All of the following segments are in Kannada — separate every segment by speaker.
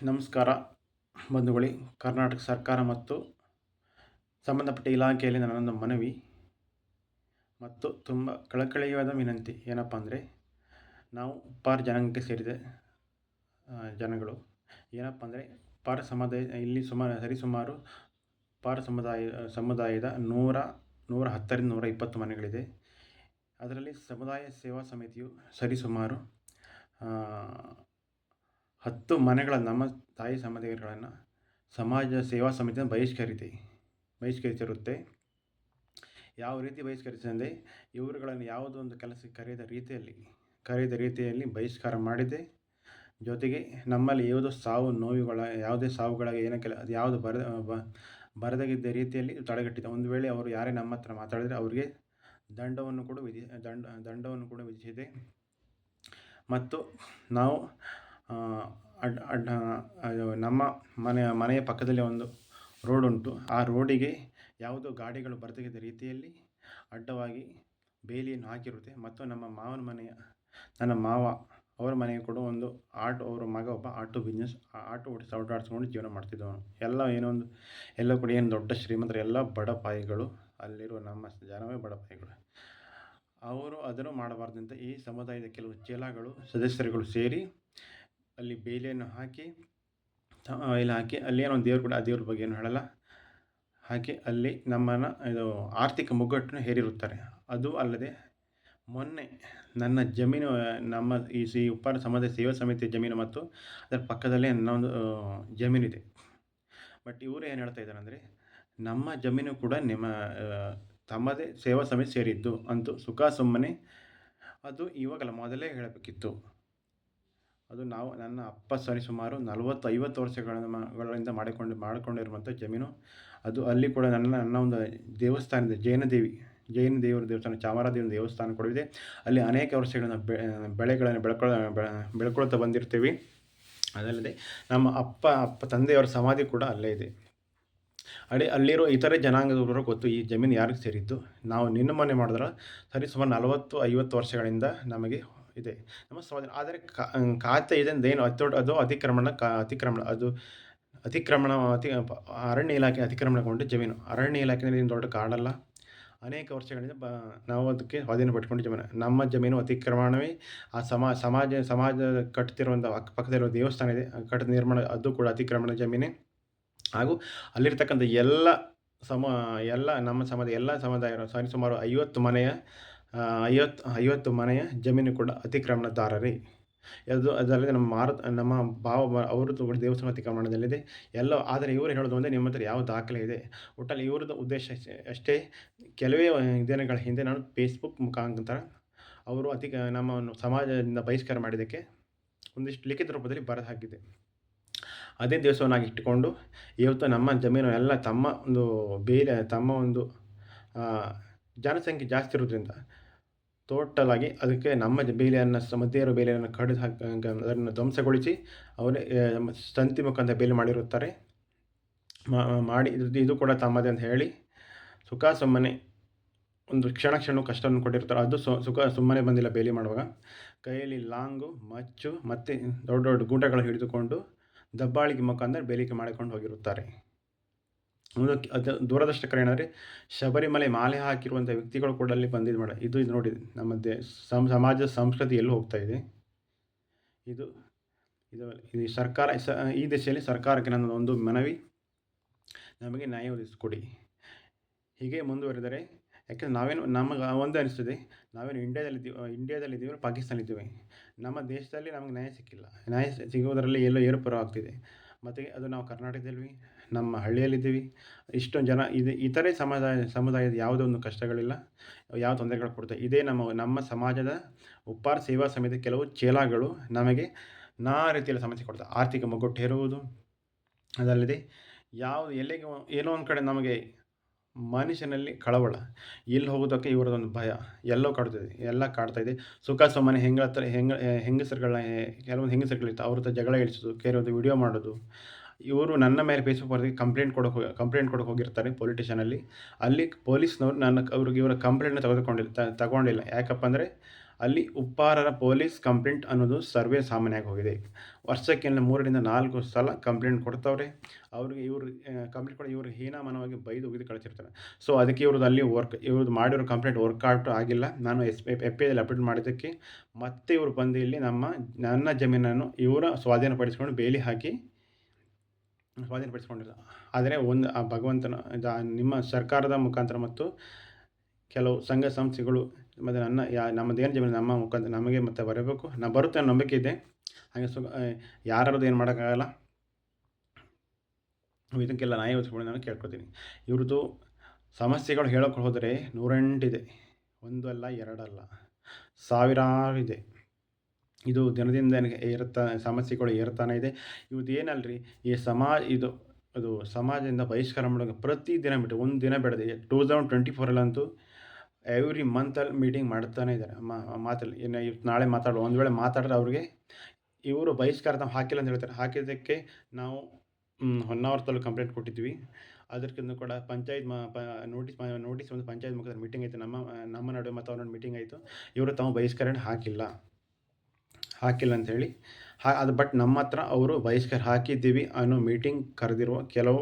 Speaker 1: ನಮಸ್ಕಾರ ಬಂಧುಗಳೇ. ಕರ್ನಾಟಕ ಸರ್ಕಾರ ಮತ್ತು ಸಂಬಂಧಪಟ್ಟ ಇಲಾಖೆಯಲ್ಲಿ ನನ್ನೊಂದು ಮನವಿ ಮತ್ತು ತುಂಬ ಕಳಕಳಿಯಾದ ವಿನಂತಿ ಏನಪ್ಪ ಅಂದರೆ, ನಾವು ಉಪ್ಪಾರ ಜನಾಂಗಕ್ಕೆ ಸೇರಿದ ಜನಗಳು. ಏನಪ್ಪ ಅಂದರೆ, ಉಪ್ಪಾರ ಸಮುದಾಯ ಇಲ್ಲಿ ಸರಿಸುಮಾರು ಉಪ್ಪಾರ ಸಮುದಾಯದ 110ರಿಂದ 120 ಮನೆಗಳಿದೆ. ಅದರಲ್ಲಿ ಸಮುದಾಯ ಸೇವಾ ಸಮಿತಿಯು ಸರಿಸುಮಾರು 10 ಮನೆಗಳ ನಮ್ಮ ತಾಯಿ ಸಮುದಾಯಗಳನ್ನು ಸಮಾಜ ಸೇವಾ ಸಮಿತಿಯನ್ನು ಬಹಿಷ್ಕರಿಸಿರುತ್ತೆ. ಯಾವ ರೀತಿ ಬಹಿಷ್ಕರಿಸಿದೆ? ಇವರುಗಳನ್ನು ಯಾವುದೋ ಒಂದು ಕೆಲಸಕ್ಕೆ ಕರೆಯದ ರೀತಿಯಲ್ಲಿ ಬಹಿಷ್ಕಾರ ಮಾಡಿದೆ. ಜೊತೆಗೆ ನಮ್ಮಲ್ಲಿ ಯಾವುದೇ ಸಾವುಗಳ ಯಾವುದು ಬರದಗಿದ್ದ ರೀತಿಯಲ್ಲಿ ತಡೆಗಟ್ಟಿದೆ. ಒಂದು ವೇಳೆ ಅವರು ಯಾರೇ ನಮ್ಮ ಹತ್ರ ಮಾತಾಡಿದರೆ ಅವರಿಗೆ ದಂಡವನ್ನು ಕೂಡ ವಿಧಿಸಿದೆ. ಮತ್ತು ನಾವು ನಮ್ಮ ಮನೆಯ ಪಕ್ಕದಲ್ಲಿ ಒಂದು ರೋಡ್ ಉಂಟು. ಆ ರೋಡಿಗೆ ಯಾವುದೋ ಗಾಡಿಗಳು ಬರದಗಿದ್ದ ರೀತಿಯಲ್ಲಿ ಅಡ್ಡವಾಗಿ ಬೇಲಿಯನ್ನು ಹಾಕಿರುತ್ತೆ. ಮತ್ತು ನನ್ನ ಮಾವ ಅವರ ಮನೆಗೆ ಕೂಡ ಒಂದು ಅವರ ಮಗ ಒಬ್ಬ ಆಟೋ ಓಡಿಸ್ಕೊಂಡು ಜೀವನ ಮಾಡ್ತಿದ್ದವನು. ಎಲ್ಲ ಕೂಡ ಏನು ದೊಡ್ಡ ಶ್ರೀಮಂತರು, ಎಲ್ಲ ಬಡಪಾಯಿಗಳು. ಅಲ್ಲಿರುವ ನಮ್ಮ ಜನವೇ ಬಡಪಾಯಿಗಳು. ಅವರು ಅದನ್ನು ಮಾಡಬಾರ್ದಂತ ಈ ಸಮುದಾಯದ ಕೆಲವು ಸದಸ್ಯರುಗಳು ಸೇರಿ ಅಲ್ಲಿ ಬೇಲಿಯನ್ನು ಹಾಕಿ ಅಲ್ಲಿ ಏನೋ ಒಂದು ದೇವ್ರು ಕೂಡ, ಆ ದೇವ್ರ ಬಗ್ಗೆ ಏನು ಹೇಳಲ್ಲ, ಹಾಕಿ ಅಲ್ಲಿ ಇದು ಆರ್ಥಿಕ ಮುಗ್ಗಟ್ಟನ್ನು ಹೇರಿರುತ್ತಾರೆ. ಅದು ಅಲ್ಲದೆ ಮೊನ್ನೆ ನನ್ನ ಜಮೀನು, ನಮ್ಮ ಈ ಉಪ್ಪಾರ ಸಮುದಾಯ ಸೇವಾ ಸಮಿತಿಯ ಜಮೀನು ಮತ್ತು ಅದರ ಪಕ್ಕದಲ್ಲೇ ನನ್ನ ಒಂದು ಜಮೀನಿದೆ. ಬಟ್ ಇವರು ಏನು ಹೇಳ್ತಾ ಇದ್ದಾರೆ ಅಂದರೆ, ನಮ್ಮ ಜಮೀನು ಕೂಡ ತಮ್ಮದೇ ಸೇವಾ ಸಮಿತಿ ಸೇರಿದ್ದು ಅಂತೂ ಸುಮ್ಮನೆ. ಅದು ಇವಾಗಲ್ಲ, ಮೊದಲೇ ಹೇಳಬೇಕಿತ್ತು. ಅದು ನನ್ನ ಅಪ್ಪ ಸರಿಸುಮಾರು 40-50 ವರ್ಷಗಳಿಂದ ಮಾಡಿಕೊಂಡಿರುವಂಥ ಜಮೀನು. ಅದು ಅಲ್ಲಿ ಕೂಡ ನನ್ನ ಒಂದು ದೇವಸ್ಥಾನ ಇದೆ, ಜೈನ ದೇವರ ದೇವಸ್ಥಾನ, ಚಾಮರಾದೇವಿ ದೇವಸ್ಥಾನ ಕೂಡ ಇದೆ. ಅಲ್ಲಿ ಅನೇಕ ವರ್ಷಗಳಿಂದ ಬೆಳೆಗಳನ್ನು ಬೆಳ್ಕೊಳ್ತಾ ಬಂದಿರ್ತೀವಿ. ಅದಲ್ಲದೆ ನಮ್ಮ ತಂದೆಯವರ ಸಮಾಧಿ ಕೂಡ ಅಲ್ಲೇ ಇದೆ. ಅಲ್ಲಿರೋ ಇತರೆ ಜನಾಂಗದವರು ಗೊತ್ತು ಈ ಜಮೀನು ಯಾರಿಗೆ ಸೇರಿದ್ದು. ನಾವು ಮನೆ ಮಾಡಿದ್ರೆ ಸರಿಸುಮಾರು 40-50 ವರ್ಷಗಳಿಂದ ನಮಗೆ ಇದೆ ನಮ್ಮ ಸಮಾಧಾನ. ಆದರೆ ಖಾತೆ ಇದೆ ಏನು ಅದು ಅರಣ್ಯ ಇಲಾಖೆ ಅತಿಕ್ರಮಣಗೊಂಡ ಜಮೀನು. ಅರಣ್ಯ ಇಲಾಖೆಯಲ್ಲಿ ಏನು ದೊಡ್ಡ ಕಾಡಲ್ಲ. ಅನೇಕ ವರ್ಷಗಳಿಂದ ನಾವು ಅದಕ್ಕೆ ಸ್ವಾಧೀನ ಪಟ್ಕೊಂಡು ಜಮೀನು. ನಮ್ಮ ಜಮೀನು ಅತಿಕ್ರಮಣವೇ. ಆ ಸಮಾಜ ಕಟ್ತಿರುವಂಥ ಅಕ್ಕಪಕ್ಕದಲ್ಲಿರುವ ದೇವಸ್ಥಾನ ಇದೆ, ನಿರ್ಮಾಣ, ಅದು ಕೂಡ ಅತಿಕ್ರಮಣ ಜಮೀನೇ. ಹಾಗೂ ಅಲ್ಲಿರ್ತಕ್ಕಂಥ ಎಲ್ಲ ನಮ್ಮ ಸಮುದಾಯ ಸರಿಸುಮಾರು 50 ಮನೆಯ ಜಮೀನು ಕೂಡ ಅತಿಕ್ರಮಣದಾರರೇ. ಅದಲ್ಲದೆ ನಮ್ಮ ಭಾವ ಅವರದ್ದು ಕೂಡ ದೇವಸ್ಥಾನ ಅತಿಕ್ರಮಣದಲ್ಲಿದೆ ಆದರೆ ಇವರು ಹೇಳೋದು ಅಂದರೆ, ನಿಮ್ಮ ಹತ್ರ ಯಾವ ದಾಖಲೆ ಇದೆ? ಒಟ್ಟಲ್ಲಿ ಇವ್ರದ್ದು ಉದ್ದೇಶ ಅಷ್ಟೇ. ಕೆಲವೇ ದಿನಗಳ ಹಿಂದೆ ನಾನು ಫೇಸ್ಬುಕ್ ಮುಖಾಂತರ ಅವರು ನಮ್ಮನ್ನು ಸಮಾಜದಿಂದ ಬಹಿಷ್ಕಾರ ಮಾಡಿದ್ದಕ್ಕೆ ಒಂದಿಷ್ಟು ಲಿಖಿತ ರೂಪದಲ್ಲಿ ಬರೆದು ಹಾಕಿದೆ. ಅದೇ ದಿವಸವನ್ನಾಗಿ ಇಟ್ಟುಕೊಂಡು ಇವತ್ತು ನಮ್ಮ ಜಮೀನು ಎಲ್ಲ ತಮ್ಮ ಒಂದು ಜನಸಂಖ್ಯೆ ಜಾಸ್ತಿ ಇರೋದ್ರಿಂದ ಟೋಟಲ್ ಆಗಿ ಅದಕ್ಕೆ ನಮ್ಮ ಮಧ್ಯೆ ಬೇಲಿಯನ್ನು ಕಡಿದು ಅದನ್ನು ಧ್ವಂಸಗೊಳಿಸಿ ಅವರೇ ತಂತಿ ಮುಖಾಂತರ ಬೇಲಿ ಮಾಡಿರುತ್ತಾರೆ. ಮಾಡಿ ಇದು ಕೂಡ ತಮ್ಮದೇ ಅಂತ ಹೇಳಿ ಸುಮ್ಮನೆ ಒಂದು ಕ್ಷಣ ಕಷ್ಟವನ್ನು ಕೊಟ್ಟಿರ್ತಾರೆ. ಅದು ಸುಮ್ಮನೆ ಬಂದಿಲ್ಲ. ಬೇಲಿ ಮಾಡುವಾಗ ಕೈಯಲ್ಲಿ ಲಾಂಗು, ಮಚ್ಚು ಮತ್ತು ದೊಡ್ಡ ದೊಡ್ಡ ಗೂಟಗಳು ಹಿಡಿದುಕೊಂಡು ದಬ್ಬಾಳಿಕೆ ಮುಖಾಂತರ ಬೇಲಿಕೆ ಮಾಡಿಕೊಂಡು ಹೋಗಿರುತ್ತಾರೆ. ಅದು ದುರದೃಷ್ಟಕರ ಏನಂದರೆ, ಶಬರಿಮಲೆ ಮಾಲೆ ಹಾಕಿರುವಂಥ ವ್ಯಕ್ತಿಗಳು ಕೂಡ ಅಲ್ಲಿ ಬಂದಿದ್ದು ಇದು ನೋಡಿ, ನಮ್ಮ ಸಮಾಜ ಸಂಸ್ಕೃತಿ ಎಲ್ಲಿ ಹೋಗ್ತಾ ಇದೆ. ಇದು ಸರ್ಕಾರ, ಈ ದಿಶೆಯಲ್ಲಿ ಸರ್ಕಾರಕ್ಕೆ ನನ್ನ ಒಂದು ಮನವಿ, ನಮಗೆ ನ್ಯಾಯ ಒದಗಿಸಿಕೊಡಿ. ಹೀಗೆ ಮುಂದುವರಿದರೆ, ಯಾಕೆಂದರೆ ನಮಗೆ ಒಂದು ಅನಿಸ್ತದೆ, ನಾವೇನು ಇಂಡಿಯಾದಲ್ಲಿದ್ದೀವಿ, ಪಾಕಿಸ್ತಾನಲ್ಲಿದ್ದೀವಿ. ನಮ್ಮ ದೇಶದಲ್ಲಿ ನಮಗೆ ನ್ಯಾಯ ಸಿಕ್ಕಿಲ್ಲ. ನ್ಯಾಯ ಸಿಗುವುದರಲ್ಲಿ ಎಲ್ಲೋ ಏರುಪೇರು ಆಗ್ತಿದೆ. ಮತ್ತು ಅದು ನಾವು ಕರ್ನಾಟಕದಲ್ಲಿ, ನಮ್ಮ ಹಳ್ಳಿಯಲ್ಲಿದ್ದೀವಿ. ಇಷ್ಟೊಂದು ಜನ ಇತರೆ ಸಮುದಾಯದ ಯಾವುದೇ ಒಂದು ಕಷ್ಟಗಳಿಲ್ಲ, ಯಾವ ತೊಂದರೆಗಳು ಕೊಡ್ತಾರೆ. ಇದೇ ನಮ್ಮ ಸಮಾಜದ ಉಪ್ಪಾರ ಸೇವಾ ಸಮಿತಿ ಕೆಲವು ಚೇಲಾಗಳು ನಮಗೆ ರೀತಿಯಲ್ಲಿ ಸಮಸ್ಯೆ ಕೊಡ್ತಾರೆ. ಆರ್ಥಿಕ ಮುಗ್ಗಟ್ಟು ಹೇರುವುದು, ಅದಲ್ಲದೆ ಏನೋ ಒಂದು ಕಡೆ ನಮಗೆ ಮನುಷ್ಯನಲ್ಲಿ ಕಳವಳ, ಎಲ್ಲಿ ಹೋಗೋದಕ್ಕೆ ಇವರದೊಂದು ಭಯ ಎಲ್ಲೋ ಕಾಡ್ತಾ ಇದೆ. ಸುಮ್ಮನೆ ಹೆಂಗಸರುಗಳನ್ನ ಕೆಲವೊಂದು ಹೆಂಗಸರುಗಳಿರ್ತಾರೆ, ಅವ್ರ ಹತ್ರ ಜಗಳ ಇಳಿಸೋದು, ಕೆಲವೊಂದು ವಿಡಿಯೋ ಮಾಡೋದು. ಇವರು ನನ್ನ ಮೇಲೆ ಫೇಸ್ಬುಕ್ ವರದಿ ಕಂಪ್ಲೇಂಟ್ ಕೊಡೋಕೆ ಹೋಗಿರ್ತಾರೆ ಪೊಲಿಟಿಷನಲ್ಲಿ. ಅಲ್ಲಿ ಪೊಲೀಸ್ನವರು ಇವರ ಕಂಪ್ಲೇಂಟ್ನ ತಗೊಂಡಿಲ್ಲ. ಯಾಕಪ್ಪ ಅಂದರೆ, ಅಲ್ಲಿ ಉಪ್ಪಾರರ ಪೊಲೀಸ್ ಕಂಪ್ಲೇಂಟ್ ಅನ್ನೋದು ಸರ್ವೇ ಸಾಮಾನ್ಯವಾಗಿ ಹೋಗಿದೆ. ವರ್ಷಕ್ಕೆ 3ರಿಂದ 4 ಸಲ ಕಂಪ್ಲೇಂಟ್ ಕೊಡ್ತಾವ್ರೆ. ಅವ್ರಿಗೆ ಇವ್ರು ಕಂಪ್ಲೇಂಟ್ ಕೊಡಿ ಇವ್ರು ಹೀನಾಮಾನವಾಗಿ ಬೈದು ಒಗೆದು ಕಳಿಸಿರ್ತಾರೆ. ಸೊ ಅದಕ್ಕೆ ಇವ್ರದ್ದು ಅಲ್ಲಿ ಇವ್ರದ್ದು ಮಾಡಿರೋ ಕಂಪ್ಲೇಂಟ್ ವರ್ಕೌಟ್ ಆಗಿಲ್ಲ. ನಾನು FIAದಲ್ಲಿ ಅಪ್ಡೇಟ್ ಮಾಡಿದ್ದಕ್ಕೆ ಮತ್ತೆ ಇವರು ಬಂದು ಇಲ್ಲಿ ನನ್ನ ಜಮೀನನ್ನು ಇವರ ಸ್ವಾಧೀನಪಡಿಸಿಕೊಂಡು ಬೇಲಿ ಹಾಕಿ ಸ್ವಾಧೀನಪಡಿಸಿಕೊಂಡಿಲ್ಲ. ಆದರೆ ಆ ಭಗವಂತನ ನಿಮ್ಮ ಸರ್ಕಾರದ ಮುಖಾಂತರ ಮತ್ತು ಕೆಲವು ಸಂಘ ಸಂಸ್ಥೆಗಳು ಮತ್ತು ನಮ್ಮದೇನು ಜಮೀನು ನಮ್ಮ ಮುಖಾಂತರ ನಮಗೆ ಮತ್ತೆ ಬರಬೇಕು. ಬರುತ್ತೆ ಅನ್ನೋ ನಂಬಿಕೆ ಇದೆ. ಹಾಗೆ ಯಾರದ್ದು ಏನು ಮಾಡೋಕ್ಕಾಗಲ್ಲ. ಇದಕ್ಕೆಲ್ಲ ನ್ಯಾಯ ಒದಗಿಸ್ಕೊಂಡು ನಾನು ಕೇಳ್ಕೊತೀನಿ. ಇವ್ರದ್ದು ಸಮಸ್ಯೆಗಳು ಹೇಳೋಕೆ ಹೋದರೆ 108 ಇದೆ. ಒಂದಲ್ಲ ಎರಡಲ್ಲ, ಸಾವಿರಾರು ಇದೆ. ಇದು ದಿನದಿಂದ ಸಮಸ್ಯೆಗಳು ಏರ್ತಾನೆ ಇದೆ. ಇವ್ರದ್ದೇನಲ್ರಿ ಈ ಅದು ಸಮಾಜದಿಂದ ಬಹಿಷ್ಕಾರ ಮಾಡೋಕೆ ಪ್ರತಿದಿನ ಬಿಟ್ಟು ಒಂದು ದಿನ ಬಿಡದೆ 2024 ಎವ್ರಿ ಮಂತಲ್ಲಿ ಮೀಟಿಂಗ್ ಮಾಡ್ತಾನೆ ಇದ್ದಾರೆ. ಮಾತಲ್ಲಿ ಇವತ್ತು ನಾಳೆ ಮಾತಾಡೋ ಒಂದು ವೇಳೆ ಮಾತಾಡಿದ್ರೆ ಅವ್ರಿಗೆ ಇವರು ಬಹಿಷ್ಕಾರ ಹಾಕಿಲ್ಲ ಅಂತ ಹೇಳ್ತಾರೆ. ಹಾಕಿದ್ದಕ್ಕೆ ನಾವು ಹೊನ್ನಾವರ ತಾಲೂಕು ಕಂಪ್ಲೇಂಟ್ ಕೊಟ್ಟಿದ್ವಿ. ಅದಕ್ಕಿಂತ ಕೂಡ ಪಂಚಾಯತ್ ನೋಟಿಸ್ ಒಂದು ಪಂಚಾಯತ್ ಮುಖಾಂತರ ಮೀಟಿಂಗ್ ಆಯಿತು. ನಮ್ಮ ನಡುವೆ ಮತ್ತು ಅವ್ರ ಮೀಟಿಂಗ್ ಆಯಿತು. ಇವರು ತಾವು ಬಹಿಷ್ಕಾರ ಹಾಕಿಲ್ಲ ಅಂಥೇಳಿ ಅದು ಬಟ್ ನಮ್ಮ ಹತ್ರ ಅವರು ಬಹಿಷ್ಕಾರ ಹಾಕಿದ್ದೀವಿ ಅನ್ನೋ ಮೀಟಿಂಗ್ ಕರೆದಿರುವ ಕೆಲವು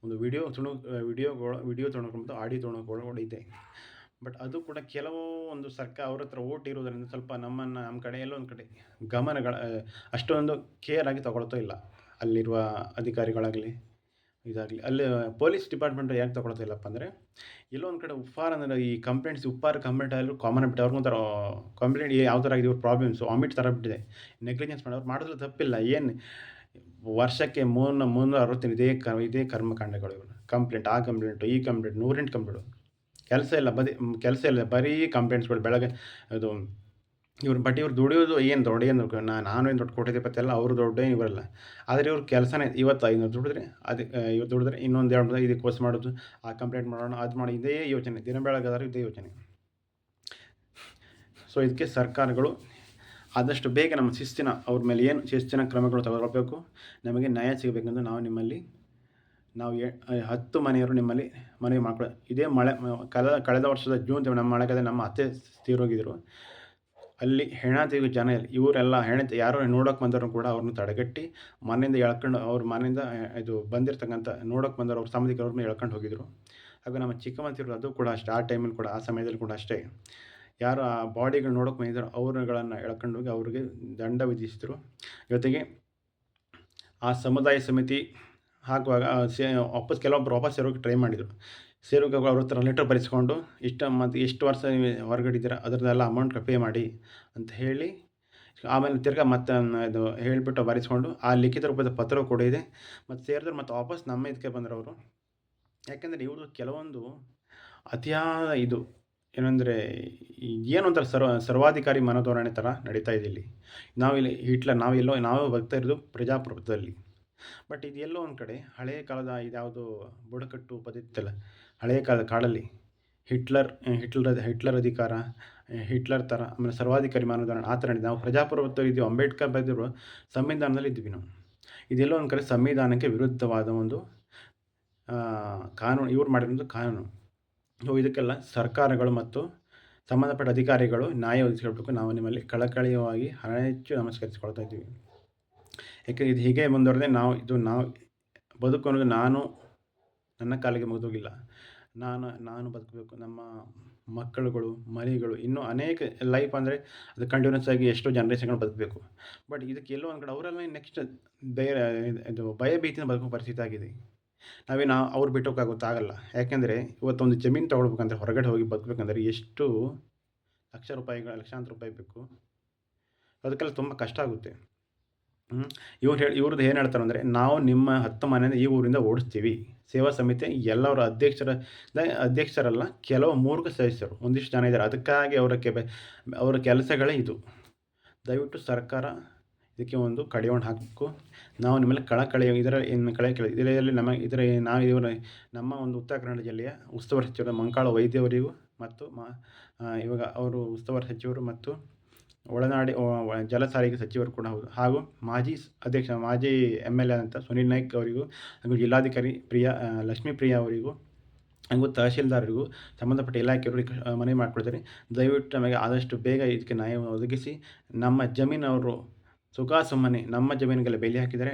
Speaker 1: ಒಂದು ವಿಡಿಯೋ ತುಣುಕು ಆಡಿಯೋ ತುಣುಕುಗಳು ಇದೆ. ಬಟ್ ಅದು ಕೂಡ ಕೆಲವು ಒಂದು ಅವ್ರ ಹತ್ರ ಓಟ್ ಇರೋದರಿಂದ ಸ್ವಲ್ಪ ನಮ್ಮ ಕಡೆ ಎಲ್ಲೋ ಒಂದು ಕಡೆ ಅಷ್ಟೊಂದು ಕೇರ್ ಆಗಿ ತಗೊಳ್ತಾ ಇಲ್ಲ. ಅಲ್ಲಿರುವ ಅಧಿಕಾರಿಗಳಾಗಲಿ ಇದಾಗಲಿ ಅಲ್ಲಿ ಪೊಲೀಸ್ ಡಿಪಾರ್ಟ್ಮೆಂಟ್ ಯಾಕೆ ತಗೊಳ್ತಾ ಇಲ್ಲಪ್ಪ ಅಂದರೆ ಎಲ್ಲೋ ಒಂದು ಕಡೆ ಈ ಉಪ್ಪಾರ ಕಂಪ್ಲೇಂಟ್ ಆದರೂ ಕಾಮನ್ ಬಿಟ್ಟು ಅವ್ರಿಗೊಂಥರ ಕಂಪ್ಲೇಂಟ್ ಯಾವ ಥರ ಆಗಿದೆ ಇವ್ರ ಪ್ರಾಬ್ಲಮ್ಸ್ ವಾಮಿಟ್ ಥರ ಬಿಟ್ಟಿದೆ. ನೆಗ್ಲಿಜೆನ್ಸ್ ಮಾಡಿದ್ರೆ ತಪ್ಪಿಲ್ಲ. ಏನು ವರ್ಷಕ್ಕೆ 360 ಇದೇ ಕರ್ಮಕಾಂಡಗಳು ಇವರು. ಕಂಪ್ಲೇಂಟ್ ಆ ಕಂಪ್ಲೇಂಟು ಈ ಕಂಪ್ಲೇಂಟ್ 108 ಕಂಪ್ಲೇಂಟು. ಕೆಲಸ ಇಲ್ಲ ಬರೀ ಕಂಪ್ಲೇಂಟ್ಸ್ಗಳು. ಬೆಳಗ್ಗೆ ಅದು ಇವ್ರು ದುಡಿಯೋದು ಏನು ನಾನು ಏನು ದೊಡ್ಡ ಕೋಟಿಪತಿ ಅವರು ದೊಡ್ಡ ಇವರಲ್ಲ. ಆದರೆ ಇವ್ರ ಕೆಲಸನೇ ಇವತ್ತು 500 ದುಡಿದ್ರೆ ಇವತ್ತು ದುಡಿದ್ರೆ ಇನ್ನೊಂದು 2 ಇದಕ್ಕೆ ಕೋರ್ಸ್ ಮಾಡೋದು, ಆ ಕಂಪ್ಲೇಂಟ್ ಮಾಡೋಣ, ಅದು ಮಾಡಿ ಇದೇ ಯೋಚನೆ. ದಿನ ಬೆಳಗಾದ್ರೆ ಇದೇ ಯೋಚನೆ. ಸೊ ಇದಕ್ಕೆ ಸರ್ಕಾರಗಳು ಆದಷ್ಟು ಬೇಗ ನಮ್ಮ ಅವ್ರ ಮೇಲೆ ಏನು ಶಿಸ್ತಿನ ಕ್ರಮಗಳು ತಗೊಳ್ಬೇಕು. ನಮಗೆ ನ್ಯಾಯ ಸಿಗಬೇಕೆಂದು ನಾವು 10 ಮನೆಯವರು ನಿಮ್ಮಲ್ಲಿ ಮನವಿ ಮಾಡ್ಕೊಳ್ಳೋದು. ಇದೇ ಕಳೆದ ವರ್ಷದ ಜೂನ್ ನಮ್ಮ ಮಳೆಗಾಲದಲ್ಲಿ ನಮ್ಮ ಅತ್ತೆ ತೀರೋಗಿದ್ದರು. ಅಲ್ಲಿ ಹೆಣ ಜನ ಇವರೆಲ್ಲ ಯಾರೋ ನೋಡೋಕೆ ಬಂದವರು ಕೂಡ ಅವ್ರನ್ನ ತಡೆಗಟ್ಟಿ ಮನೆಯಿಂದ ಎಳ್ಕೊಂಡು ಮನೆಯಿಂದ ಇದು ಬಂದಿರತಕ್ಕಂಥ ನೋಡೋಕೆ ಬಂದವರು ಅವ್ರ ಸಂಬಂಧಿಕರವ್ರನ್ನ ಎಳ್ಕೊಂಡು ಹೋಗಿದ್ರು. ಹಾಗೂ ನಮ್ಮ ಚಿಕ್ಕಮ್ಮಂತಿರು ಅದು ಕೂಡ ಅಷ್ಟೇ. ಆ ಟೈಮಲ್ಲಿ ಕೂಡ ಆ ಸಮಯದಲ್ಲಿ ಕೂಡ ಅಷ್ಟೇ ಯಾರು ಆ ಬಾಡಿಗಳು ನೋಡೋಕೆ ಬಂದಿದ್ರು ಅವ್ರುಗಳನ್ನು ಎಳ್ಕೊಂಡು ಹೋಗಿ ಅವ್ರಿಗೆ ದಂಡ ವಿಧಿಸಿದರು. ಜೊತೆಗೆ ಆ ಸಮುದಾಯ ಸಮಿತಿ ಹಾಕುವಾಗ ಕೆಲವೊಬ್ಬರು ವಾಪಸ್ ಸೇರೋಕ್ಕೆ ಟ್ರೈ ಮಾಡಿದರು. ಸೇರೋಕೆ ಅವ್ರ ಹತ್ರ ಲೆಟರ್ ಬರೆಸ್ಕೊಂಡು ಎಷ್ಟು ವರ್ಷ ಹೊರಗಡೆ ಇದ್ದೀರಾ ಅದರದ್ದೆಲ್ಲ ಅಮೌಂಟ್ ಪೇ ಮಾಡಿ ಅಂತ ಹೇಳಿ ಆಮೇಲೆ ತಿರ್ಗಾ ಮತ್ತೆ ಇದು ಹೇಳಿಬಿಟ್ಟು ಬರೆಸ್ಕೊಂಡು ಆ ಲಿಖಿತ ರೂಪದ ಪತ್ರ ಕೂಡ ಇದೆ. ಮತ್ತು ಸೇರಿದ್ರೆ ಮತ್ತು ವಾಪಸ್ ನಮ್ಮ ಇದಕ್ಕೆ ಬಂದರು ಅವರು. ಯಾಕೆಂದರೆ ಇವ್ರದ್ದು ಕೆಲವೊಂದು ಅತಿಯಾದ ಇದು ಏನಂದರೆ ಏನೊಂಥರ ಸರ್ವಾಧಿಕಾರಿ ಮನೋಧೋರಣೆ ಥರ ನಡೀತಾ ಇದೆ ಇಲ್ಲಿ. ನಾವು ಬರ್ತಾ ಇರೋದು ಪ್ರಜಾಪ್ರಭುತ್ವದಲ್ಲಿ. ಬಟ್ ಇದೆಲ್ಲೋ ಒಂದು ಕಡೆ ಹಳೆಯ ಕಾಲದ ಇದ್ಯಾವುದು ಬುಡಕಟ್ಟು ಪದ್ಧತಿ ಹಳೆಯ ಕಾಲದ ಕಾಡಲ್ಲಿ ಹಿಟ್ಲರ್ ಅಧಿಕಾರ, ಹಿಟ್ಲರ್ ಥರ ಆಮೇಲೆ ಸರ್ವಾಧಿಕಾರಿ ಮನೋಧೋರಣೆ ಆ ಥರ ನಾವು ಪ್ರಜಾಪ್ರಭುತ್ವ ಇದ್ದೀವಿ. ಅಂಬೇಡ್ಕರ್ ಬರೆದಿರೋ ಸಂವಿಧಾನದಲ್ಲಿ ಇದ್ವಿ ನಾವು. ಇದೆಲ್ಲೋ ಒಂದು ಕಡೆ ಸಂವಿಧಾನಕ್ಕೆ ವಿರುದ್ಧವಾದ ಒಂದು ಕಾನೂನು ಇವ್ರು ಮಾಡಿರೋದು ಕಾನೂನು. ಸೊ ಇದಕ್ಕೆಲ್ಲ ಸರ್ಕಾರಗಳು ಮತ್ತು ಸಂಬಂಧಪಟ್ಟ ಅಧಿಕಾರಿಗಳು ನ್ಯಾಯ ಒದಗಿಸ್ಕೊಳ್ಬೇಕು. ನಾವು ನಿಮ್ಮಲ್ಲಿ ಕಳಕಳಿಯಾಗಿ ಹೆಚ್ಚು ನಮಸ್ಕರಿಸಿಕೊಳ್ತಾ ಇದ್ದೀವಿ. ಯಾಕೆಂದರೆ ಇದು ಹೀಗೆ ಮುಂದುವರೆದೇ ನಾವು ಬದುಕು ಅನ್ನೋದು ನನ್ನ ಕಾಲಿಗೆ ಮುಗಿದೋಗಿಲ್ಲ. ನಾನು ಬದುಕಬೇಕು, ನಮ್ಮ ಮಕ್ಕಳುಗಳು ಮರಿಗಳು ಇನ್ನೂ ಅನೇಕ ಲೈಫ್ ಅಂದರೆ ಅದು ಕಂಟಿನ್ಯೂಸ್ ಆಗಿ ಎಷ್ಟೋ ಜನ್ರೇಷನ್ಗಳು ಬದುಕಬೇಕು. ಬಟ್ ಇದಕ್ಕೆ ಎಲ್ಲೋ ಒಂದು ಕಡೆ ಅವರೆಲ್ಲ ನೆಕ್ಸ್ಟ್ ಭಯ ಭೀತಿನ ಬದುಕೋ ಪರಿಸ್ಥಿತಿ ಆಗಿದೆ. ಅವ್ರು ಬಿಟ್ಟೋಕ್ಕಾಗಲ್ಲ. ಯಾಕೆಂದರೆ ಇವತ್ತೊಂದು ಜಮೀನು ತೊಗೊಳ್ಬೇಕಂದ್ರೆ ಹೊರಗಡೆ ಹೋಗಿ ಬದುಕಬೇಕಂದ್ರೆ ಎಷ್ಟು ಲಕ್ಷಾಂತರ ರೂಪಾಯಿ ಬೇಕು. ಅದಕ್ಕೆಲ್ಲ ತುಂಬ ಕಷ್ಟ ಆಗುತ್ತೆ. ಇವ್ರದ್ದು ಏನು ಹೇಳ್ತಾರೆ ಅಂದರೆ ನಾವು ನಿಮ್ಮ 10 ಮನೆಯಿಂದ ಈ ಊರಿಂದ ಓಡಿಸ್ತೀವಿ. ಸೇವಾ ಸಮಿತಿ ಎಲ್ಲರ ಅಧ್ಯಕ್ಷರಲ್ಲ, ಕೆಲವು ಮೂರ್ಖ ಸದಸ್ಯರು ಒಂದಿಷ್ಟು ಜನ ಇದ್ದಾರೆ. ಅದಕ್ಕಾಗಿ ಅವರ ಕೆಲಸಗಳೇ ಇದು. ದಯವಿಟ್ಟು ಸರ್ಕಾರ ಇದಕ್ಕೆ ಒಂದು ಕಡಿವಾಣ ಹಾಕಬೇಕು. ನಾವು ನಿಮ್ಮಲ್ಲಿ ಇದರಲ್ಲಿ ನಮ್ಮ ಒಂದು ಉತ್ತರ ಕನ್ನಡ ಜಿಲ್ಲೆಯ ಉಸ್ತುವಾರಿ ಸಚಿವರು ಮಂಕಾಳ ವೈದ್ಯವರಿಗೂ ಮತ್ತು ಇವಾಗ ಅವರು ಉಸ್ತುವಾರಿ ಸಚಿವರು ಮತ್ತು ಒಳನಾಡಿ ಜಲ ಸಾರಿಗೆ ಸಚಿವರು ಕೂಡ ಹೌದು. ಹಾಗೂ ಮಾಜಿ MLA ಅಂತ ಸುನೀಲ್ ನಾಯ್ಕ್ ಅವರಿಗೂ ಹಾಗೂ ಜಿಲ್ಲಾಧಿಕಾರಿ ಲಕ್ಷ್ಮೀ ಪ್ರಿಯಾ ಅವರಿಗೂ ಹಾಗೂ ತಹಶೀಲ್ದಾರರಿಗೂ ಸಂಬಂಧಪಟ್ಟ ಇಲಾಖೆಯವರಿಗೆ ಮನವಿ ಮಾಡಿಕೊಳ್ತೀನಿ. ದಯವಿಟ್ಟು ನಮಗೆ ಆದಷ್ಟು ಬೇಗ ಇದಕ್ಕೆ ನ್ಯಾಯವನ್ನು ಒದಗಿಸಿ ನಮ್ಮ ಜಮೀನವರು ಸುಖಾಸುಮ್ಮನೆ ನಮ್ಮ ಜಮೀನಿಗೆಲ್ಲ ಬೇಲಿ ಹಾಕಿದರೆ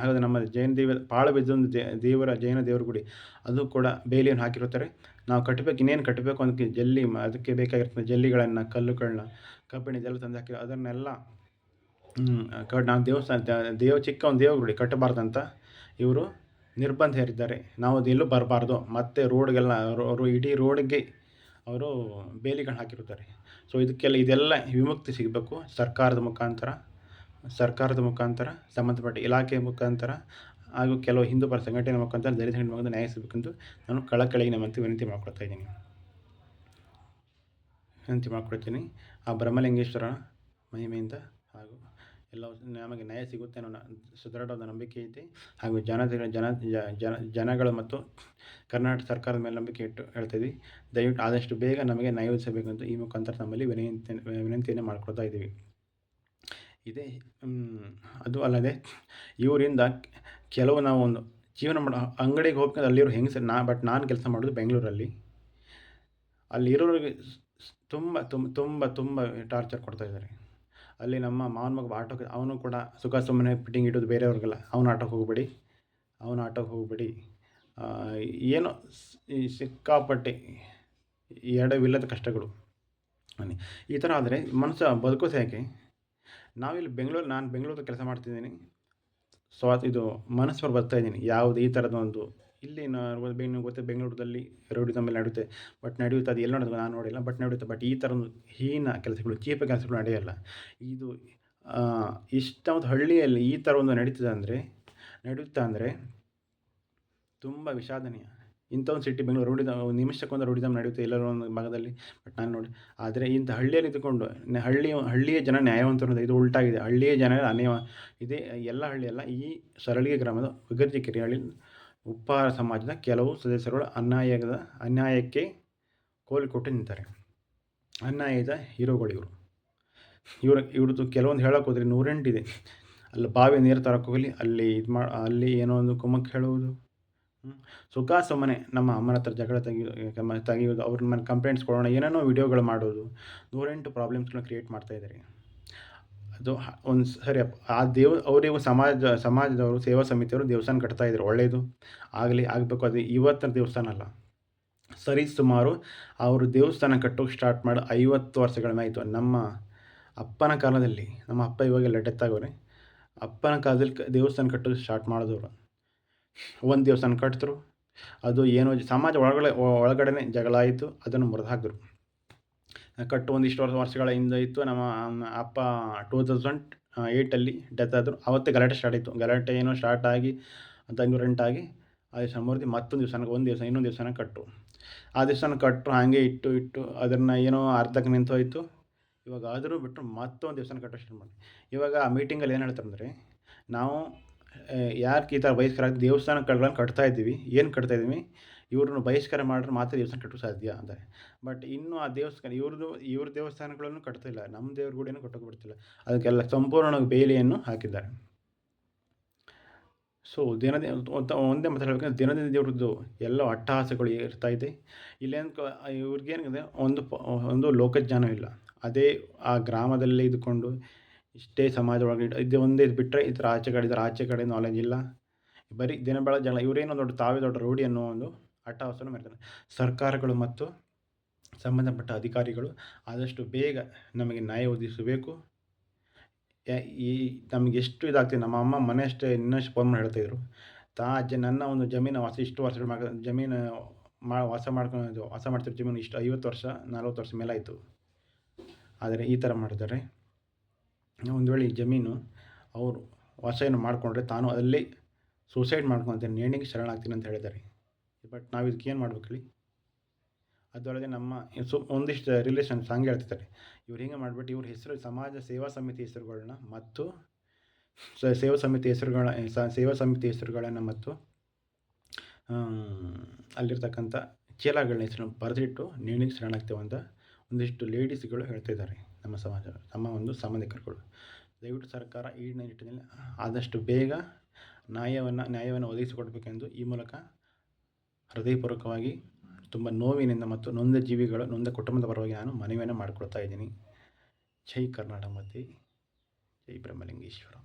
Speaker 1: ಹಾಗೂ ನಮ್ಮ ಜೈನ ಪಾಳು ಬಿದ್ದೊಂದು ಜೈನ ದೇವರ ಗುಡಿ ಅದು ಕೂಡ ಬೇಲಿಯನ್ನು ಹಾಕಿರುತ್ತಾರೆ. ನಾವು ಕಟ್ಟಬೇಕು, ಇನ್ನೇನು ಕಟ್ಟಬೇಕು ಅದಕ್ಕೆ ಅದಕ್ಕೆ ಬೇಕಾಗಿರ್ತದೆ ಜಲ್ಲಿಗಳನ್ನು, ಕಲ್ಲುಗಳನ್ನ, ಕಬ್ಬಿಣ ಇದೆಲ್ಲ ತಂದು ಹಾಕಿ ಅದನ್ನೆಲ್ಲ ನಾವು ಚಿಕ್ಕ ಒಂದು ದೇವಗುಡಿ ಕಟ್ಟಬಾರ್ದಂತ ಇವರು ನಿರ್ಬಂಧ ಹೇರಿದ್ದಾರೆ. ನಾವು ಅದೆಲ್ಲೂ ಬರಬಾರ್ದು. ಮತ್ತು ರೋಡ್ಗೆಲ್ಲ ಇಡೀ ರೋಡ್ಗೆ ಅವರು ಬೇಲಿಗಳನ್ನ ಹಾಕಿರುತ್ತಾರೆ. ಸೊ ಇದೆಲ್ಲ ವಿಮುಕ್ತಿ ಸಿಗಬೇಕು ಸರ್ಕಾರದ ಮುಖಾಂತರ ಸಂಬಂಧಪಟ್ಟ ಇಲಾಖೆಯ ಮುಖಾಂತರ ಹಾಗೂ ಕೆಲವು ಹಿಂದೂಪರ ಸಂಘಟನೆ ಮುಖಾಂತರ ದಲಿತ ಸಂಘಟನೆ ಮುಖಾಂತರ ನ್ಯಾಯ ಸಿಗಬೇಕೆಂದು ನಾನು ಕಳಕಳಿಗೆ ವಿನಂತಿ ಮಾಡ್ಕೊಳ್ತೀನಿ. ಆ ಬ್ರಹ್ಮಲಿಂಗೇಶ್ವರ ಮಹಿಮೆಯಿಂದ ಹಾಗೂ ಎಲ್ಲವೂ ನಮಗೆ ನ್ಯಾಯ ಸಿಗುತ್ತೆ ಅನ್ನೋ ದೃಢವಾದ ನಂಬಿಕೆ ಇದೆ. ಹಾಗೂ ಜನಗಳು ಮತ್ತು ಕರ್ನಾಟಕ ಸರ್ಕಾರದ ಮೇಲೆ ನಂಬಿಕೆ ಇಟ್ಟು ಹೇಳ್ತಾಯಿದ್ವಿ. ದಯವಿಟ್ಟು ಆದಷ್ಟು ಬೇಗ ನಮಗೆ ನ್ಯಾಯ ಒದಗಿಸಬೇಕೆಂದು ಈ ಮುಖಾಂತರ ನಮ್ಮಲ್ಲಿ ವಿನಂತಿಯನ್ನು ಮಾಡ್ಕೊಳ್ತಾ ಇದ್ದೀವಿ. ಇದೇ ಅದು ಅಲ್ಲದೆ ಇವರಿಂದ ಕೆಲವು ನಾವು ಒಂದು ಜೀವನ ಮಾಡೋ ಅಂಗಡಿಗೆ ಹೋಗ್ಬೇಕು ಅಲ್ಲಿರೋ ಹೆಂಗಸರು ನಾನು ಕೆಲಸ ಮಾಡೋದು ಬೆಂಗಳೂರಲ್ಲಿ. ಅಲ್ಲಿರೋರಿಗೆ ತುಂಬ ತುಂಬ ತುಂಬ ತುಂಬ ಟಾರ್ಚರ್ ಕೊಡ್ತಾಯಿದ್ದಾರೆ. ಅಲ್ಲಿ ನಮ್ಮ ಮಾವನ ಮಗ ಆಟೋಗೆ ಅವನು ಕೂಡ ಸುಮ್ಮನೆ ಫಿಟ್ಟಿಂಗ್ ಇಡೋದು ಬೇರೆಯವ್ರಿಗೆಲ್ಲ. ಅವನು ಆಟೋಗೆ ಹೋಗಬೇಡಿ. ಏನೋ ಈ ಸಿಕ್ಕಾಪಟ್ಟೆ ಎಡವಿಲ್ಲದ ಕಷ್ಟಗಳು. ಈ ಥರ ಆದರೆ ಮನುಷ್ಯ ಬದುಕೋದು ಹೇಗೆ? ನಾನು ಬೆಂಗಳೂರಲ್ಲಿ ಕೆಲಸ ಮಾಡ್ತಿದ್ದೀನಿ. ಇದು ಮನಸ್ಸು ಬರ್ತಾಯಿದ್ದೀನಿ. ಯಾವುದು ಈ ಥರದ ಒಂದು ಇಲ್ಲಿ ಗೊತ್ತೆ ಬೆಂಗಳೂರಲ್ಲಿ ರೌಡಿಸಮ್ ಎಲ್ಲ ನಡೆಯುತ್ತೆ. ನಡೆಯುತ್ತೆ, ಅದು ಎಲ್ಲಿ ನಡೆದು ನಾನು ನೋಡಿಲ್ಲ, ನಡೆಯುತ್ತೆ. ಈ ಥರ ಒಂದು ಹೀನ ಕೆಲಸಗಳು, ಚೀಪ ಕೆಲಸಗಳು ನಡೆಯಲ್ಲ. ಇದು ಇಷ್ಟೊಂದು ಹಳ್ಳಿಯಲ್ಲಿ ಈ ಥರ ಒಂದು ನಡೆಯುತ್ತಾ ಅಂದರೆ ತುಂಬ ವಿಷಾದನೀಯ. ಇಂಥ ಒಂದು ಸಿಟಿ ಬೆಂಗಳೂರು ನಿಮಿಷಕ್ಕೊಂದು ರೌಡಿಸಮ್ ನಡೆಯುತ್ತೆ ಎಲ್ಲರೋ ಒಂದು ಭಾಗದಲ್ಲಿ. ನಾನು ನೋಡಿ, ಆದರೆ ಇಂಥ ಹಳ್ಳಿಯಲ್ಲಿ ಇದ್ದುಕೊಂಡು ಹಳ್ಳಿಯ ಜನ ನ್ಯಾಯವಂತರು. ಇದು ಉಲ್ಟಾಗಿದೆ. ಹಳ್ಳಿಯ ಜನ ಇದೇ ಎಲ್ಲ ಹಳ್ಳಿಯಲ್ಲ, ಈ ಸರಳಿಗೆ ಗ್ರಾಮದ ಉಗರ್ಜಿಕೆರೆ ಹಳ್ಳಿ ಉಪ್ಪಾರ ಸಮಾಜದ ಕೆಲವು ಸದಸ್ಯರುಗಳು ಅನ್ಯಾಯಕ್ಕೆ ಕೊಟ್ಟು ನಿಂತಾರೆ. ಅನ್ಯಾಯದ ಹೀರೋಗಳು ಇವ್ರದ್ದು ಕೆಲವೊಂದು ಹೇಳೋಕೆ ಹೋದರೆ 108 ಇದೆ. ಅಲ್ಲಿ ಬಾವಿ ನೀರು ತರಕ್ಕೆ ಹೋಗಲಿ, ಅಲ್ಲಿ ಏನೋ ಒಂದು ಕುಮ್ಮಕ್ಕೆ ಹೇಳುವುದು, ಸುಮ್ಮನೆ ನಮ್ಮ ಅಮ್ಮನ ಹತ್ರ ಜಗಳ ತೆಗೆಯೋದು, ಅವ್ರ ಮೇಲೆ ಕಂಪ್ಲೇಂಟ್ಸ್ ಕೊಡೋಣ, ಏನೇನೋ ವಿಡಿಯೋಗಳು ಮಾಡೋದು, 108 ಪ್ರಾಬ್ಲಮ್ಸ್ಗಳನ್ನ ಕ್ರಿಯೇಟ್ ಮಾಡ್ತಾಯಿದ್ದಾರೆ. ಅದು ಒಂದು ಸರಿ ಅವರಿಗೂ ಸಮಾಜದವರು, ಸೇವಾ ಸಮಿತಿಯವರು ದೇವಸ್ಥಾನ ಕಟ್ತಾಯಿದ್ರು. ಒಳ್ಳೆಯದು, ಆಗಬೇಕು. ಅದು ಇವತ್ತಿನ ದೇವಸ್ಥಾನ ಅಲ್ಲ. ಸುಮಾರು ಅವರು ದೇವಸ್ಥಾನ ಕಟ್ಟೋಕೆ ಸ್ಟಾರ್ಟ್ ಮಾಡಿ 50 ವರ್ಷಗಳ ಮೇಲಾಯಿತು. ನಮ್ಮ ಅಪ್ಪನ ಕಾಲದಲ್ಲಿ, ನಮ್ಮ ಅಪ್ಪ ಇವಾಗೆಲ್ಲ ಡೆತ್ ಆಗೋರೆ, ಅಪ್ಪನ ಕಾಲದಲ್ಲಿ ದೇವಸ್ಥಾನ ಕಟ್ಟೋಕೆ ಸ್ಟಾರ್ಟ್ ಮಾಡಿದವರು. ಒಂದು ದೇವಸ್ಥಾನ ಕಟ್ಟಿದ್ರು, ಅದು ಏನೋ ಸಮಾಜ ಒಳಗಡೆ ಜಗಳ ಆಯಿತು, ಅದನ್ನು ಮುರಿದು ಹಾಕಿದ್ರು. ಒಂದಿಷ್ಟು ವರ್ಷಗಳ ಹಿಂದೆ ಇತ್ತು. ನಮ್ಮ ಅಪ್ಪ 2008 ಡೆತ್ ಆದರು. ಆವತ್ತೇ ಗಲಾಟೆ ಸ್ಟಾರ್ಟ್ ಆಯಿತು. ಗಲಾಟೆ ಏನೋ ಸ್ಟಾರ್ಟ್ ಆಗಿ ಆಗಿ ಅದು ಮುರಿದು ಮತ್ತೊಂದು ಇನ್ನೊಂದು ದೇವಸ್ಥಾನ ಕಟ್ಟು. ಆ ದೇವಸ್ಥಾನ ಕಟ್ಟರು, ಹಾಗೆ ಇಟ್ಟು ಅದನ್ನು ಏನೋ ಅರ್ಧಕ್ಕೆ ನಿಂತೋಯ್ತು. ಇವಾಗ ಆದರೂ ಬಿಟ್ಟರು ಮತ್ತೊಂದು ದೇವಸ್ಥಾನ ಕಟ್ಟೋ ಸ್ಟಾರ್ಟ್ ಮಾಡಿ. ಇವಾಗ ಆ ಮೀಟಿಂಗಲ್ಲಿ ಏನು ಹೇಳ್ತಾರೆ ಅಂದರೆ, ನಾವು ಯಾಕೆ ಈ ಥರ ಬಹಿಷ್ಕಾರ ದೇವಸ್ಥಾನಗಳನ್ನು ಕಟ್ತಾಯಿದ್ದೀವಿ, ಏನು ಕಟ್ತಾಯಿದ್ದೀವಿ, ಇವ್ರನ್ನ ಬಹಿಷ್ಕಾರ ಮಾಡಿದ್ರೆ ಮಾತ್ರ ದೇವಸ್ಥಾನ ಕಟ್ಟೋಕೆ ಸಾಧ್ಯ ಅಂತಾರೆ. ಇನ್ನೂ ಆ ದೇವಸ್ಥಾನ ಇವ್ರ ದೇವಸ್ಥಾನಗಳನ್ನು ಕಟ್ತಿಲ್ಲ, ನಮ್ಮ ದೇವ್ರ ಗುಡಿಯನ್ನು ಕಟ್ಟೋಕೆ ಬಿಡ್ತಿಲ್ಲ. ಅದಕ್ಕೆಲ್ಲ ಸಂಪೂರ್ಣ ಬೇಲಿಯನ್ನು ಹಾಕಿದ್ದಾರೆ. ಸೊ ಒಂದೇ ಮಾತಾಡಬೇಕಂದ್ರೆ ದಿನದಿಂದ ದೇವ್ರದ್ದು ಎಲ್ಲ ಅಟ್ಟಹಾಸಗಳು ಇರ್ತಾಯಿದೆ. ಇವ್ರಿಗೇನಿದೆ, ಒಂದು ಲೋಕಜ್ಞಾನ ಇಲ್ಲ. ಅದೇ ಆ ಗ್ರಾಮದಲ್ಲೇ ಇದ್ದುಕೊಂಡು ಇಷ್ಟೇ ಸಮಾಜ ಒಳಗೆ ಇದು ಒಂದೇ ಬಿಟ್ಟರೆ ಇದರ ಆಚೆ ಕಡೆ ನಾಲೆಜ್ ಇಲ್ಲ. ಬರೀ ಬೆಳಗ್ಗೆ ಜಗಳ. ಇವರೇನೋ ತಾವೇ ದೊಡ್ಡ ರೌಡಿ ಅನ್ನೋ ಒಂದು ಅಟ್ಟಹಾಸವನ್ನು ಮಾಡ್ತಾರೆ. ಸರ್ಕಾರಗಳು ಮತ್ತು ಸಂಬಂಧಪಟ್ಟ ಅಧಿಕಾರಿಗಳು ಆದಷ್ಟು ಬೇಗ ನಮಗೆ ನ್ಯಾಯ ಒದಗಿಸಬೇಕು. ನಮಗೆ ಎಷ್ಟು ಇದಾಗ್ತಿದೆ. ನಮ್ಮ ಅಮ್ಮ ಮನೆ ಇನ್ನಷ್ಟು ಫೋನ್ ಮಾಡಿ ಹೇಳ್ತಾಯಿದ್ರು, ನನ್ನ ಒಂದು ಜಮೀನು ಇಷ್ಟು ವರ್ಷಗಳು ಜಮೀನು ವಾಸ ಮಾಡ್ತಿರೋ ಜಮೀನು ಇಷ್ಟು 50 ವರ್ಷ 40 ವರ್ಷ ಮೇಲಾಯಿತು. ಆದರೆ ಈ ಥರ ಮಾಡಿದ್ದಾರೆ. ಒಂದು ವೇಳೆ ಈ ಜಮೀನು ಅವರು ಏನು ಮಾಡಿಕೊಂಡ್ರೆ ತಾನು ಅಲ್ಲೇ ಸೂಸೈಡ್ ಮಾಡ್ಕೊತೀನಿ, ನೇಣಿಗೆ ಶರಣಾಗ್ತೀನಿ ಅಂತ ಹೇಳಿದ್ದಾರೆ. ನಾವು ಇದಕ್ಕೆ ಏನು ಮಾಡ್ಬೇಕು ಹೇಳಿ? ಅದರೊಳಗೆ ನಮ್ಮ ಒಂದಿಷ್ಟು ರಿಲೇಷನ್ಸ್ ಹಂಗೆ ಹೇಳ್ತಿದ್ದಾರೆ. ಇವ್ರು ಹಿಂಗೆ ಮಾಡಿಬಿಟ್ಟು ಇವ್ರ ಹೆಸರು ಸೇವಾ ಸಮಿತಿ ಹೆಸರುಗಳನ್ನ ಮತ್ತು ಸೇವಾ ಸಮಿತಿ ಹೆಸರುಗಳನ್ನು ಮತ್ತು ಅಲ್ಲಿರ್ತಕ್ಕಂಥ ಚೀಲಗಳನ್ನ ಹೆಸರನ್ನು ಬರೆದಿಟ್ಟು ನೇಣಿಗೆ ಶರಣಾಗ್ತೇವೆ ಅಂತ ಒಂದಿಷ್ಟು ಲೇಡೀಸ್ಗಳು ಹೇಳ್ತಿದ್ದಾರೆ. ನಮ್ಮ ಒಂದು ಸಂಬಂಧಿಕರುಗಳು. ದಯವಿಟ್ಟು ಸರ್ಕಾರ ಈ ನಿಟ್ಟಿನಲ್ಲಿ ಆದಷ್ಟು ಬೇಗ ನ್ಯಾಯವನ್ನು ಒದಗಿಸಿಕೊಡಬೇಕೆಂದು ಈ ಮೂಲಕ ಹೃದಯಪೂರ್ವಕವಾಗಿ ತುಂಬ ನೋವಿನಿಂದ ಮತ್ತು ನೊಂದ ಜೀವಿಗಳ ನೊಂದ ಕುಟುಂಬದ ಪರವಾಗಿ ನಾನು ಮನವಿಯನ್ನು ಮಾಡಿಕೊಳ್ತಾ ಇದ್ದೀನಿ. ಜೈ ಕರ್ನಾಟಕ ಮಾತೆ, ಜೈ ಬ್ರಹ್ಮಲಿಂಗೇಶ್ವರ.